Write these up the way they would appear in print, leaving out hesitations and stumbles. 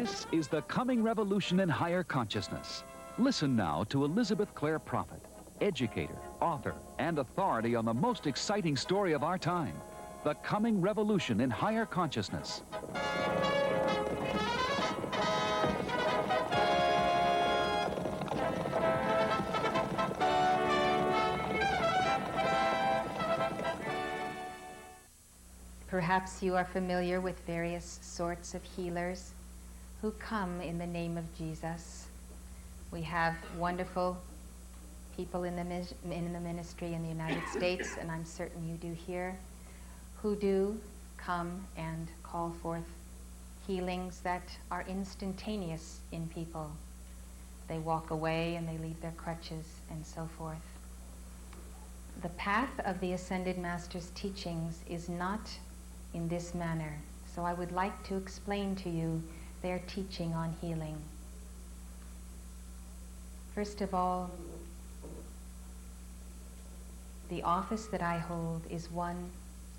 This is the coming revolution in higher consciousness. Listen now to Elizabeth Clare Prophet, educator, author, and authority on the most exciting story of our time, the coming revolution in higher consciousness. Perhaps you are familiar with various sorts of healers who come in the name of Jesus. We have wonderful people in the ministry in the United States, and I'm certain you do here, who do come and call forth healings that are instantaneous in people. They walk away and they leave their crutches and so forth. The path of the Ascended Master's teachings is not in this manner. So I would like to explain to you their teaching on healing. First of all, the office that I hold is one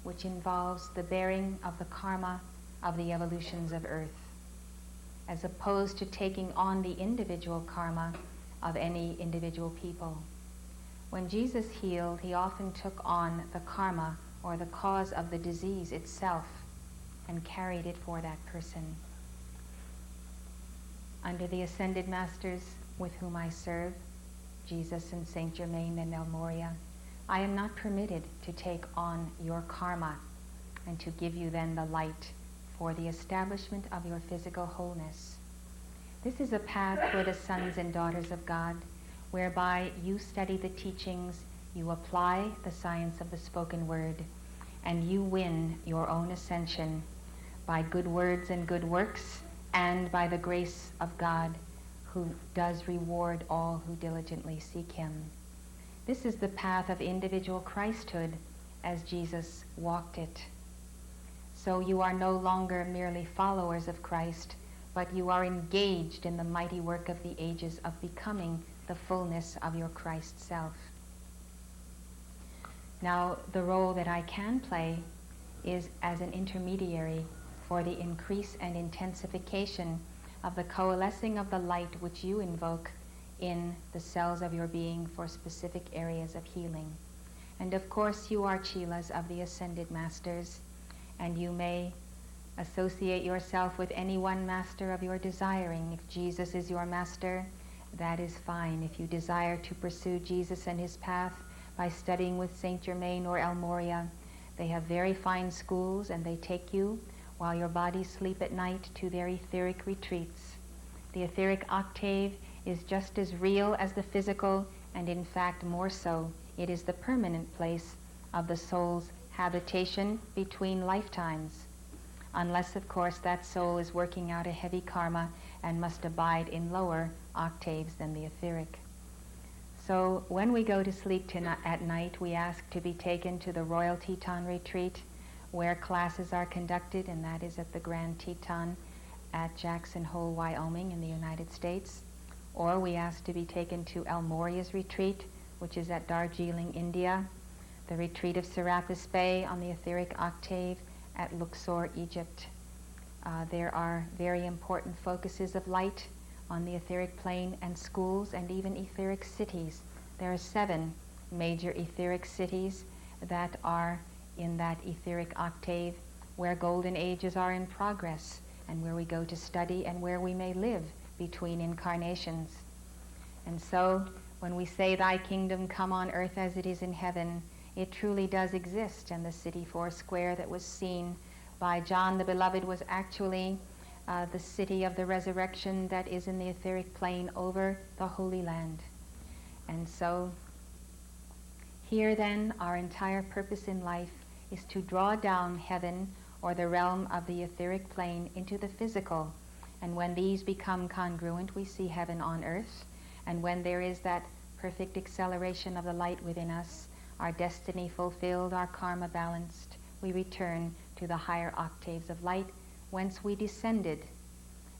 which involves the bearing of the karma of the evolutions of Earth, as opposed to taking on the individual karma of any individual people. When Jesus healed, he often took on the karma or the cause of the disease itself and carried it for that person. Under the Ascended Masters with whom I serve, Jesus and Saint Germain and El Morya, I am not permitted to take on your karma and to give you then the light for the establishment of your physical wholeness. This is a path for the sons and daughters of God, whereby you study the teachings, you apply the science of the spoken word, and you win your own ascension by good words and good works, and by the grace of God, who does reward all who diligently seek him. This is the path of individual Christhood as Jesus walked it. So you are no longer merely followers of Christ, but you are engaged in the mighty work of the ages of becoming the fullness of your Christ self. Now, the role that I can play is as an intermediary for the increase and intensification of the coalescing of the light which you invoke in the cells of your being for specific areas of healing. And of course, you are chelas of the Ascended Masters, and you may associate yourself with any one master of your desiring. If Jesus is your master, that is fine. If you desire to pursue Jesus and his path by studying with Saint Germain or El Morya, they have very fine schools, and they take you while your bodies sleep at night to their etheric retreats. The etheric octave is just as real as the physical, and in fact more so. It is the permanent place of the soul's habitation between lifetimes, unless of course that soul is working out a heavy karma and must abide in lower octaves than the etheric. So when we go to sleep at night, we ask to be taken to the Royal Teton Retreat, where classes are conducted, and that is at the Grand Teton at Jackson Hole, Wyoming in the United States. Or we ask to be taken to El Morya's retreat, which is at Darjeeling, India, the retreat of Serapis Bey on the etheric octave at Luxor, Egypt. There are very important focuses of light on the etheric plane, and schools, and even etheric cities. There are 7 major etheric cities that are in that etheric octave, where golden ages are in progress, and where we go to study, and where we may live between incarnations. And so, when we say, "Thy kingdom come on earth as it is in heaven," it truly does exist, and the city Foursquare that was seen by John the Beloved was actually the city of the resurrection that is in the etheric plane over the Holy Land. And so, here then, our entire purpose in life is to draw down heaven, or the realm of the etheric plane, into the physical. And when these become congruent, we see heaven on earth. And when there is that perfect acceleration of the light within us, our destiny fulfilled, our karma balanced, we return to the higher octaves of light, whence we descended.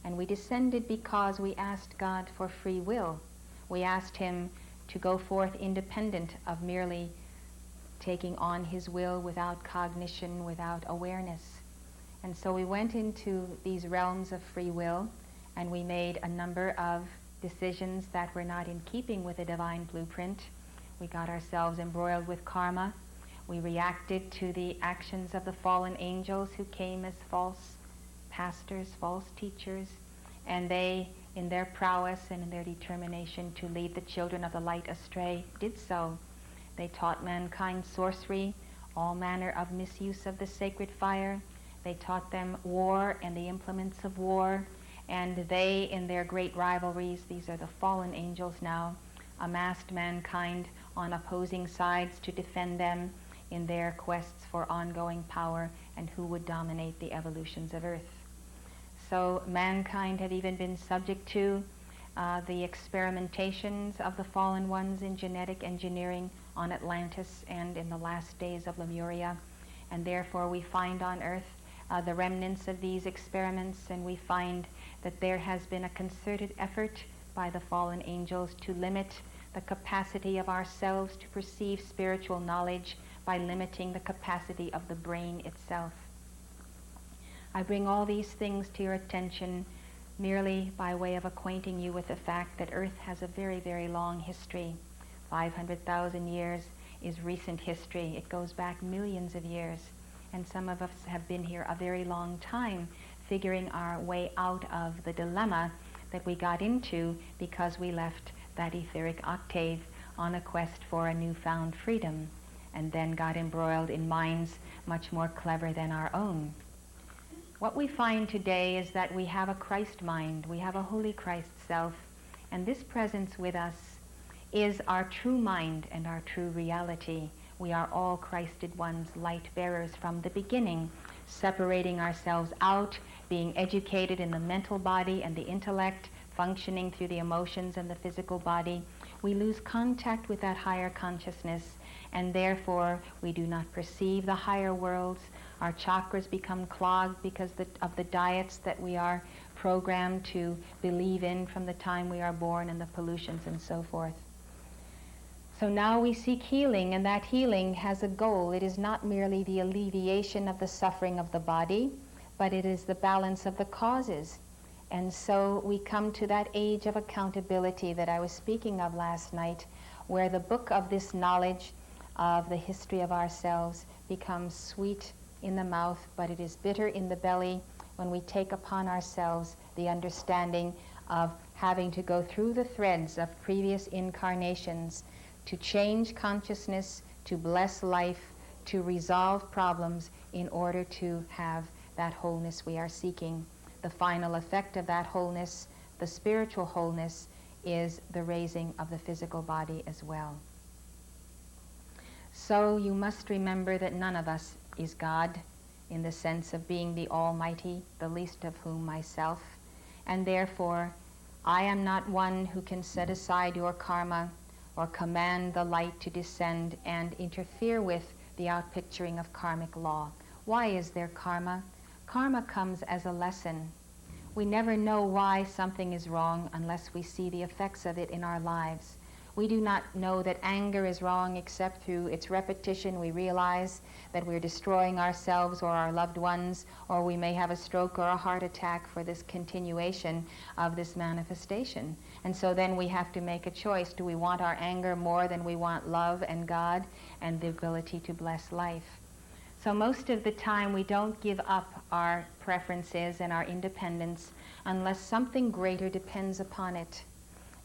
And we descended because we asked God for free will. We asked him to go forth independent of merely taking on his will without cognition, without awareness. And so we went into these realms of free will, and we made a number of decisions that were not in keeping with the divine blueprint. We got ourselves embroiled with karma. We reacted to the actions of the fallen angels who came as false pastors, false teachers, and they, in their prowess and in their determination to lead the children of the light astray, did so. They taught mankind sorcery, all manner of misuse of the sacred fire. They taught them war and the implements of war, and they, in their great rivalries, these are the fallen angels now, amassed mankind on opposing sides to defend them in their quests for ongoing power and who would dominate the evolutions of Earth. So mankind had even been subject to the experimentations of the fallen ones in genetic engineering on Atlantis and in the last days of Lemuria. And therefore we find on Earth the remnants of these experiments, and we find that there has been a concerted effort by the fallen angels to limit the capacity of ourselves to perceive spiritual knowledge by limiting the capacity of the brain itself. I bring all these things to your attention merely by way of acquainting you with the fact that Earth has a very, very long history. 500,000 years is recent history. It goes back millions of years. And some of us have been here a very long time, figuring our way out of the dilemma that we got into because we left that etheric octave on a quest for a newfound freedom, and then got embroiled in minds much more clever than our own. What we find today is that we have a Christ mind, we have a Holy Christ self, and this presence with us is our true mind and our true reality. We are all Christed ones, light bearers from the beginning, separating ourselves out, being educated in the mental body and the intellect, functioning through the emotions and the physical body. We lose contact with that higher consciousness, and therefore we do not perceive the higher worlds. Our chakras become clogged because of the diets that we are programmed to believe in from the time we are born, and the pollutions and so forth. So now we seek healing, and that healing has a goal. It is not merely the alleviation of the suffering of the body, but it is the balance of the causes. And so we come to that age of accountability that I was speaking of last night, where the book of this knowledge of the history of ourselves becomes sweet in the mouth, but it is bitter in the belly when we take upon ourselves the understanding of having to go through the threads of previous incarnations to change consciousness, to bless life, to resolve problems in order to have that wholeness we are seeking. The final effect of that wholeness, the spiritual wholeness, is the raising of the physical body as well. So you must remember that none of us is God in the sense of being the Almighty, the least of whom myself, and therefore I am not one who can set aside your karma or command the light to descend and interfere with the outpicturing of karmic law. Why is there karma? Karma comes as a lesson. We never know why something is wrong unless we see the effects of it in our lives. We do not know that anger is wrong except through its repetition. We realize that we're destroying ourselves or our loved ones, or we may have a stroke or a heart attack for this continuation of this manifestation. And so then we have to make a choice. Do we want our anger more than we want love and God and the ability to bless life? So most of the time we don't give up our preferences and our independence unless something greater depends upon it.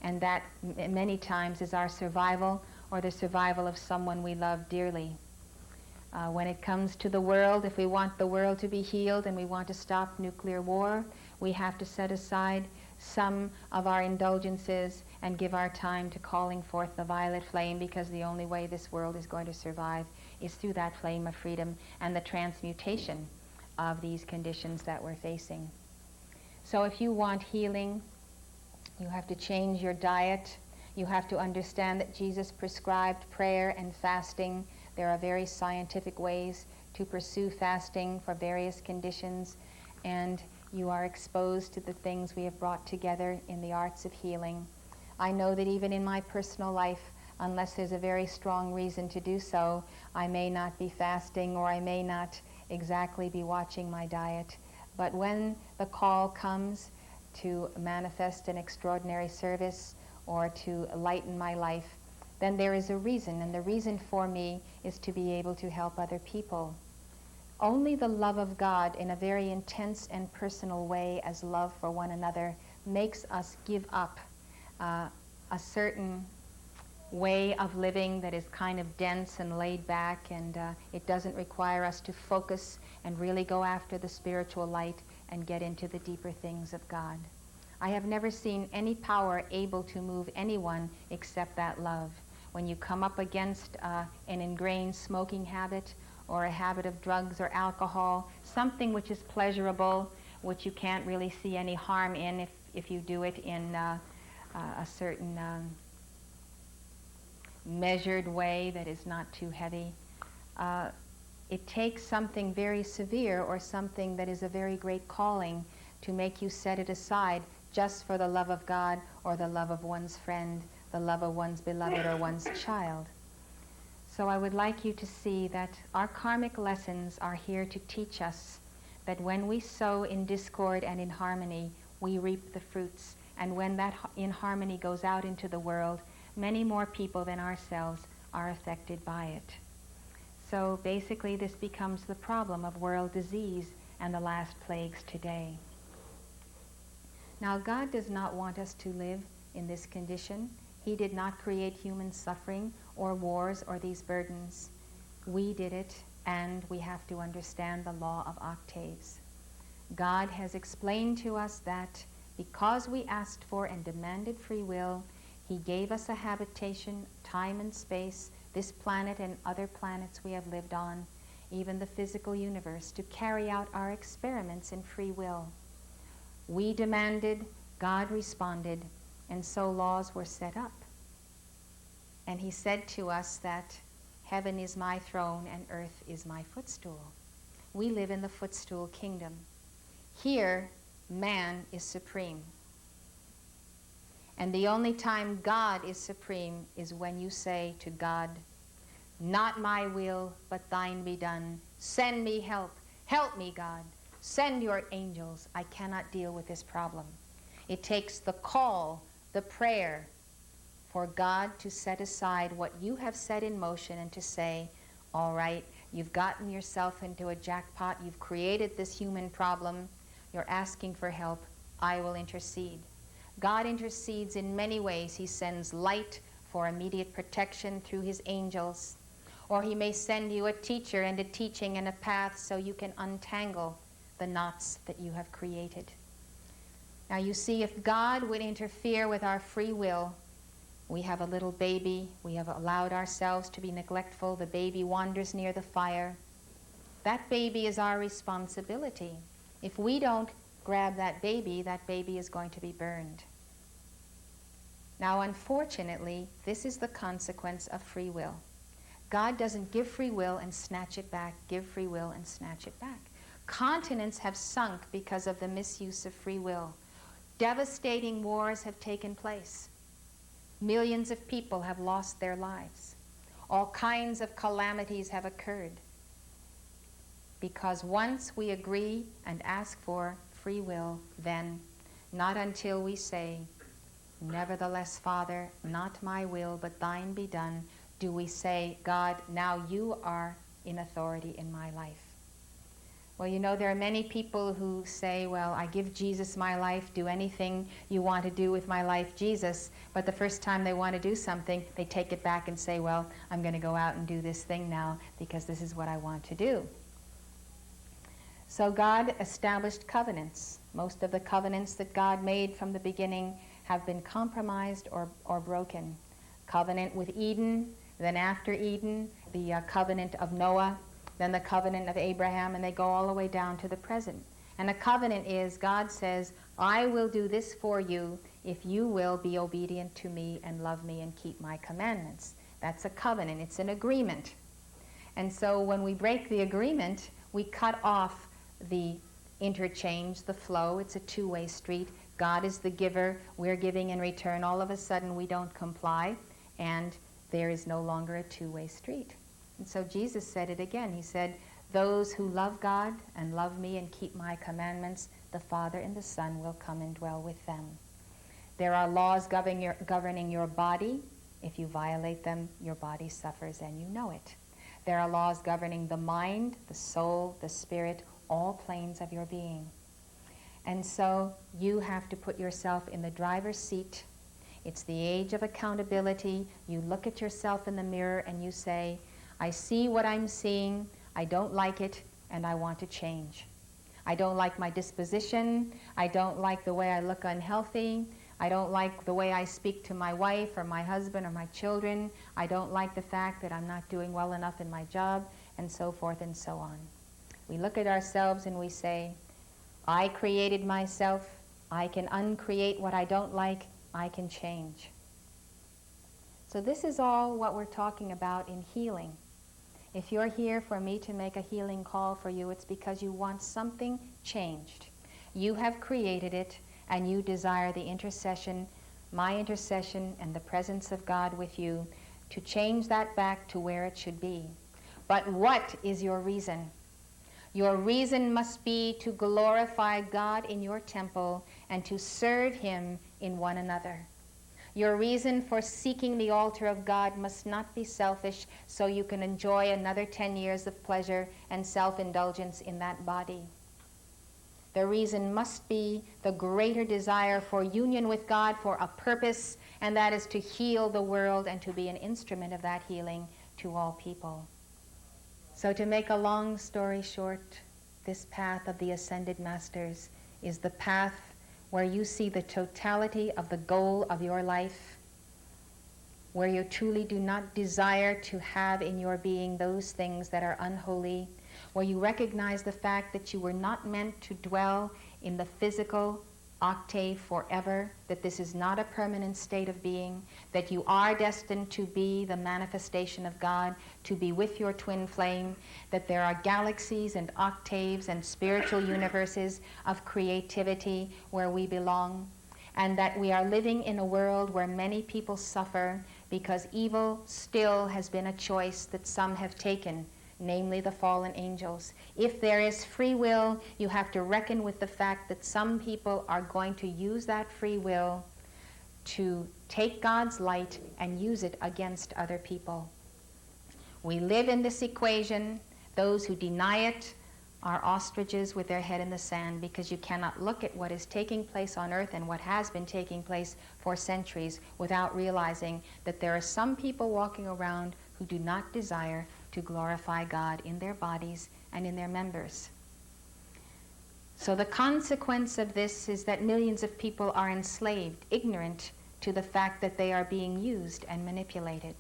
And that many times is our survival or the survival of someone we love dearly. When it comes to the world, if we want the world to be healed and we want to stop nuclear war, we have to set aside some of our indulgences and give our time to calling forth the violet flame, because the only way this world is going to survive is through that flame of freedom and the transmutation of these conditions that we're facing. So if you want healing, you have to change your diet. You have to understand that Jesus prescribed prayer and fasting. There are very scientific ways to pursue fasting for various conditions, and you are exposed to the things we have brought together in the arts of healing. I know that even in my personal life, unless there's a very strong reason to do so, I may not be fasting, or I may not exactly be watching my diet. But when the call comes, to manifest an extraordinary service or to lighten my life, then there is a reason, and the reason for me is to be able to help other people. Only the love of God in a very intense and personal way as love for one another makes us give up a certain way of living that is kind of dense and laid back, and it doesn't require us to focus and really go after the spiritual light and get into the deeper things of God. I have never seen any power able to move anyone except that love. When you come up against an ingrained smoking habit or a habit of drugs or alcohol, something which is pleasurable, which you can't really see any harm in if you do it in a certain measured way that is not too heavy. It takes something very severe or something that is a very great calling to make you set it aside just for the love of God or the love of one's friend, the love of one's beloved or one's child. So I would like you to see that our karmic lessons are here to teach us that when we sow in discord and in harmony, we reap the fruits. And when that inharmony goes out into the world, many more people than ourselves are affected by it. So basically this becomes the problem of world disease and the last plagues today. Now God does not want us to live in this condition. He did not create human suffering or wars or these burdens. We did it, and we have to understand the law of octaves. God has explained to us that because we asked for and demanded free will, He gave us a habitation, time and space, this planet and other planets we have lived on, even the physical universe, to carry out our experiments in free will. We demanded, God responded, and so laws were set up. And He said to us that heaven is my throne and earth is my footstool. We live in the footstool kingdom. Here, man is supreme. And the only time God is supreme is when you say to God, not my will, but thine be done. Send me help. Help me, God. Send your angels. I cannot deal with this problem. It takes the call, the prayer, for God to set aside what you have set in motion and to say, all right, you've gotten yourself into a jackpot. You've created this human problem. You're asking for help. I will intercede. God intercedes in many ways. He sends light for immediate protection through His angels. Or He may send you a teacher and a teaching and a path so you can untangle the knots that you have created. Now you see, if God would interfere with our free will, we have a little baby, we have allowed ourselves to be neglectful, the baby wanders near the fire. That baby is our responsibility. If we don't grab that baby is going to be burned. Now, unfortunately, this is the consequence of free will. God doesn't give free will and snatch it back, give free will and snatch it back. Continents have sunk because of the misuse of free will. Devastating wars have taken place. Millions of people have lost their lives. All kinds of calamities have occurred. Because once we agree and ask for free will, then not until we say, nevertheless, Father, not my will, but thine be done, do we say, God, now you are in authority in my life. Well, you know, there are many people who say, well, I give Jesus my life, do anything you want to do with my life, Jesus. But the first time they want to do something, they take it back and say, well, I'm going to go out and do this thing now because this is what I want to do. So God established covenants. Most of the covenants that God made from the beginning have been compromised or broken. Covenant with Eden, then after Eden, the covenant of Noah, then the covenant of Abraham, and they go all the way down to the present. And a covenant is, God says, I will do this for you if you will be obedient to me and love me and keep my commandments. That's a covenant. It's an agreement. And so when we break the agreement, we cut off the interchange, the flow. It's a two-way street. God is the giver. We're giving in return. All of a sudden, we don't comply, and there is no longer a two-way street. And so Jesus said it again. He said, those who love God and love me and keep my commandments, the Father and the Son will come and dwell with them. There are laws governing your body. If you violate them, your body suffers and you know it. There are laws governing the mind, the soul, the spirit, all planes of your being. And so you have to put yourself in the driver's seat. It's the age of accountability. You look at yourself in the mirror and you say, I see what I'm seeing, I don't like it, and I want to change. I don't like my disposition, I don't like the way I look unhealthy, I don't like the way I speak to my wife or my husband or my children, I don't like the fact that I'm not doing well enough in my job, and so forth and so on. We look at ourselves and we say, I created myself, I can uncreate what I don't like, I can change. So this is all what we're talking about in healing. If you're here for me to make a healing call for you, it's because you want something changed. You have created it, and you desire the intercession, my intercession, and the presence of God with you to change that back to where it should be. But what is your reason? Your reason must be to glorify God in your temple and to serve Him in one another. Your reason for seeking the altar of God must not be selfish so you can enjoy another 10 years of pleasure and self-indulgence in that body. The reason must be the greater desire for union with God for a purpose, and that is to heal the world and to be an instrument of that healing to all people. So to make a long story short, this path of the Ascended Masters is the path where you see the totality of the goal of your life, where you truly do not desire to have in your being those things that are unholy, where you recognize the fact that you were not meant to dwell in the physical octave forever, that this is not a permanent state of being, that you are destined to be the manifestation of God, to be with your twin flame, that there are galaxies and octaves and spiritual universes of creativity where we belong, and that we are living in a world where many people suffer because evil still has been a choice that some have taken, namely the fallen angels. If there is free will, you have to reckon with the fact that some people are going to use that free will to take God's light and use it against other people. We live in this equation. Those who deny it are ostriches with their head in the sand, because you cannot look at what is taking place on earth and what has been taking place for centuries without realizing that there are some people walking around who do not desire to glorify God in their bodies and in their members. So the consequence of this is that millions of people are enslaved, ignorant to the fact that they are being used and manipulated.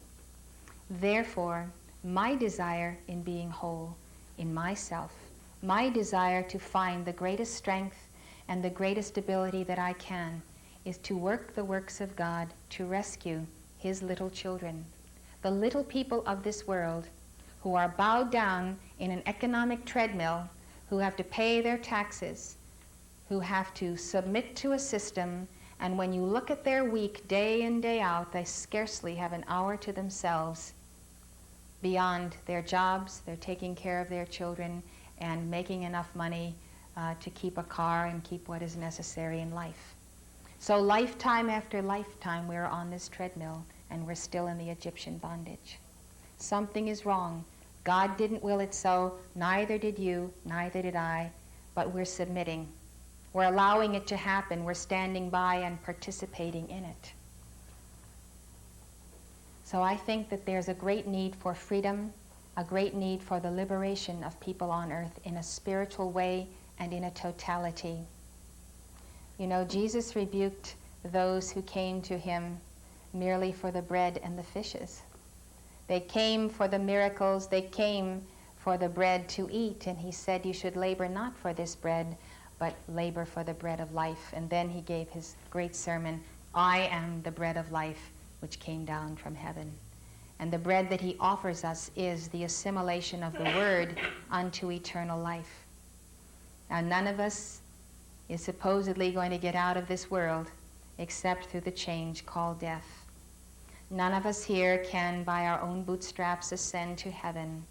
Therefore, my desire in being whole in myself, my desire to find the greatest strength and the greatest ability that I can, is to work the works of God to rescue His little children, the little people of this world who are bowed down in an economic treadmill, who have to pay their taxes, who have to submit to a system, and when you look at their week day in, day out, they scarcely have an hour to themselves beyond their jobs. They're taking care of their children and making enough money to keep a car and keep what is necessary in life. So lifetime after lifetime, we're on this treadmill, and we're still in the Egyptian bondage. Something is wrong. God didn't will it so, neither did you, neither did I, but we're submitting. We're allowing it to happen. We're standing by and participating in it. So I think that there's a great need for freedom, a great need for the liberation of people on earth in a spiritual way and in a totality. You know, Jesus rebuked those who came to him merely for the bread and the fishes. They came for the miracles, they came for the bread to eat, and he said, you should labor not for this bread, but labor for the bread of life. And then he gave his great sermon, I am the bread of life which came down from heaven. And the bread that he offers us is the assimilation of the word unto eternal life. Now, none of us is supposedly going to get out of this world except through the change called death. None of us here can, by our own bootstraps, ascend to heaven.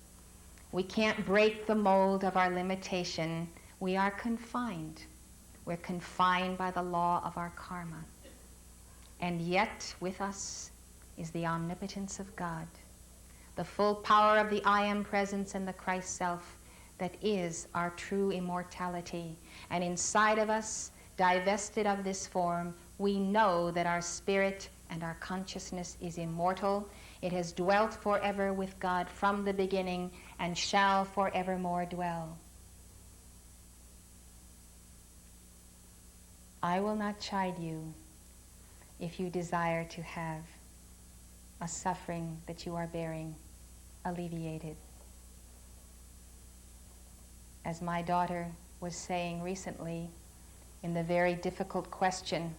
We can't break the mold of our limitation. We are confined. We're confined by the law of our karma. And yet, with us is the omnipotence of God, the full power of the I Am Presence and the Christ Self that is our true immortality. And inside of us, divested of this form, we know that our spirit and our consciousness is immortal. It has dwelt forever with God from the beginning and shall forevermore dwell. I will not chide you if you desire to have a suffering that you are bearing alleviated. As my daughter was saying recently, in the very difficult question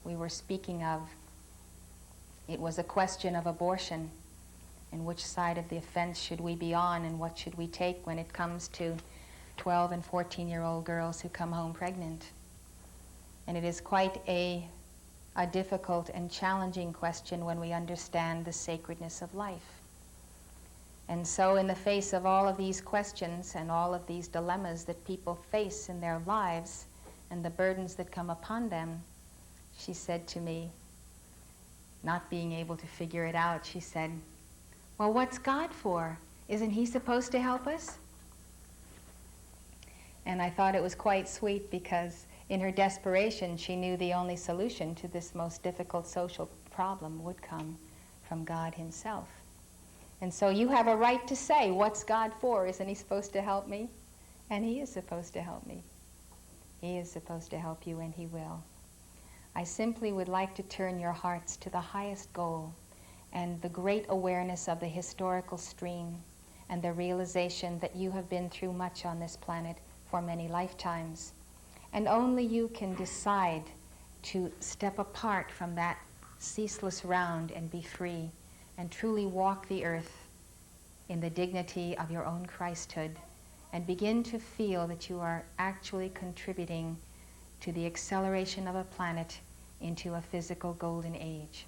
we were speaking of, it was a question of abortion, and which side of the fence should we be on, and what should we take when it comes to 12 and 14-year-old girls who come home pregnant. And it is quite a difficult and challenging question when we understand the sacredness of life. And so in the face of all of these questions and all of these dilemmas that people face in their lives and the burdens that come upon them, she said to me, not being able to figure it out, she said, "Well, what's God for? Isn't he supposed to help us?" And I thought it was quite sweet, because in her desperation, she knew the only solution to this most difficult social problem would come from God himself. And so you have a right to say, what's God for? Isn't he supposed to help me? And he is supposed to help me. He is supposed to help you, and he will. I simply would like to turn your hearts to the highest goal and the great awareness of the historical stream and the realization that you have been through much on this planet for many lifetimes. And only you can decide to step apart from that ceaseless round and be free and truly walk the earth in the dignity of your own Christhood and begin to feel that you are actually contributing to the acceleration of a planet into a physical golden age.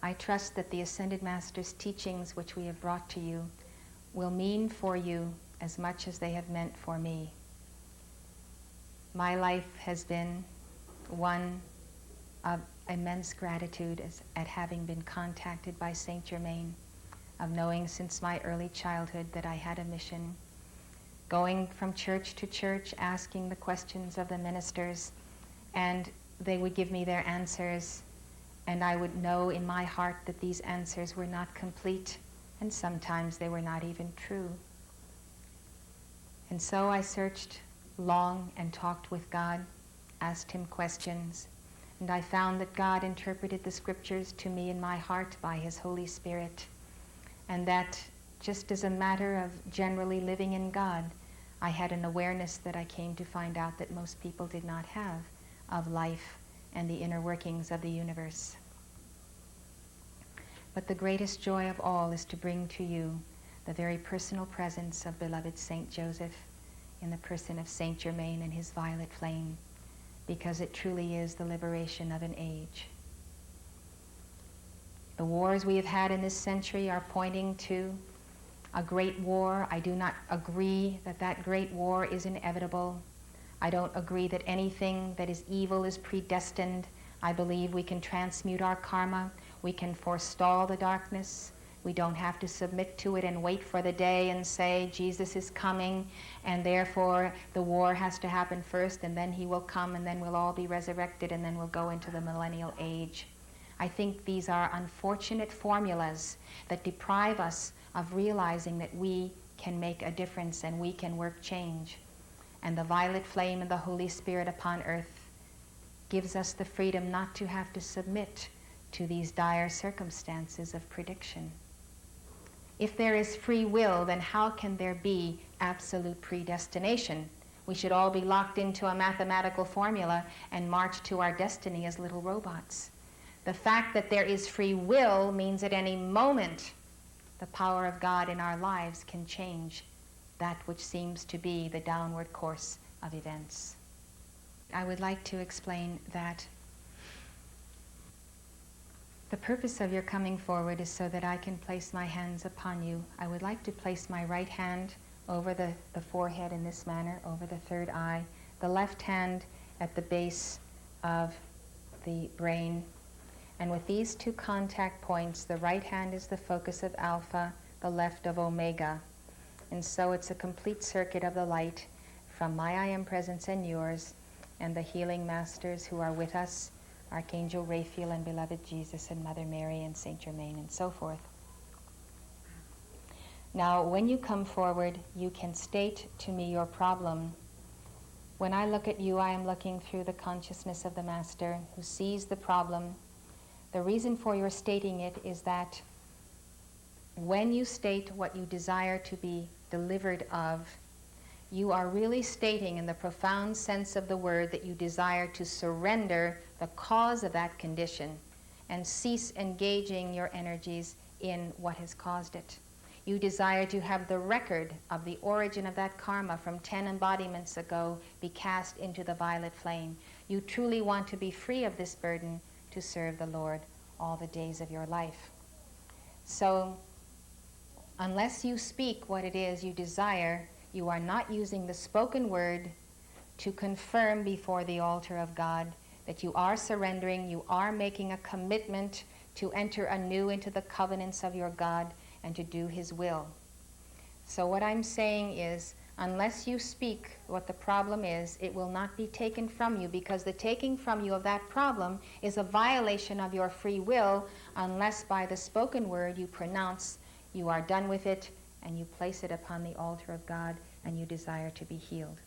I trust that the Ascended Master's teachings, which we have brought to you, will mean for you as much as they have meant for me. My life has been one of immense gratitude at having been contacted by Saint Germain, of knowing since my early childhood that I had a mission, going from church to church, asking the questions of the ministers, and they would give me their answers, and I would know in my heart that these answers were not complete, and sometimes they were not even true. And so I searched long and talked with God, asked him questions, and I found that God interpreted the scriptures to me in my heart by his Holy Spirit, and that just as a matter of generally living in God, I had an awareness that I came to find out that most people did not have, of life and the inner workings of the universe. But the greatest joy of all is to bring to you the very personal presence of beloved Saint Joseph in the person of Saint Germain and his violet flame, because it truly is the liberation of an age. The wars we have had in this century are pointing to a great war. I do not agree that that great war is inevitable. I don't agree that anything that is evil is predestined. I believe we can transmute our karma. We can forestall the darkness. We don't have to submit to it and wait for the day and say, Jesus is coming, and therefore the war has to happen first, and then he will come, and then we'll all be resurrected, and then we'll go into the millennial age. I think these are unfortunate formulas that deprive us of realizing that we can make a difference and we can work change. And the violet flame and the Holy Spirit upon earth gives us the freedom not to have to submit to these dire circumstances of prediction. If there is free will, then how can there be absolute predestination? We should all be locked into a mathematical formula and march to our destiny as little robots. The fact that there is free will means at any moment the power of God in our lives can change that which seems to be the downward course of events. I would like to explain that The purpose of your coming forward is so that I can place my hands upon you. I would like to place my right hand over the forehead in this manner, over the third eye, the left hand at the base of the brain. And with these two contact points, the right hand is the focus of alpha, the left of omega. And so it's a complete circuit of the light from my I Am Presence and yours, and the healing masters who are with us, Archangel Raphael and beloved Jesus and Mother Mary and Saint Germain and so forth. Now, when you come forward, you can state to me your problem. When I look at you, I am looking through the consciousness of the Master who sees the problem. The reason for your stating it is that when you state what you desire to be delivered of, you are really stating in the profound sense of the word that you desire to surrender the cause of that condition and cease engaging your energies in what has caused it. You desire to have the record of the origin of that karma from 10 embodiments ago be cast into the violet flame. You truly want to be free of this burden to serve the Lord all the days of your life. So, unless you speak what it is you desire, you are not using the spoken word to confirm before the altar of God that you are surrendering, you are making a commitment to enter anew into the covenants of your God and to do His will. So what I'm saying is, unless you speak what the problem is, it will not be taken from you, because the taking from you of that problem is a violation of your free will, unless by the spoken word you pronounce you are done with it and you place it upon the altar of God and you desire to be healed.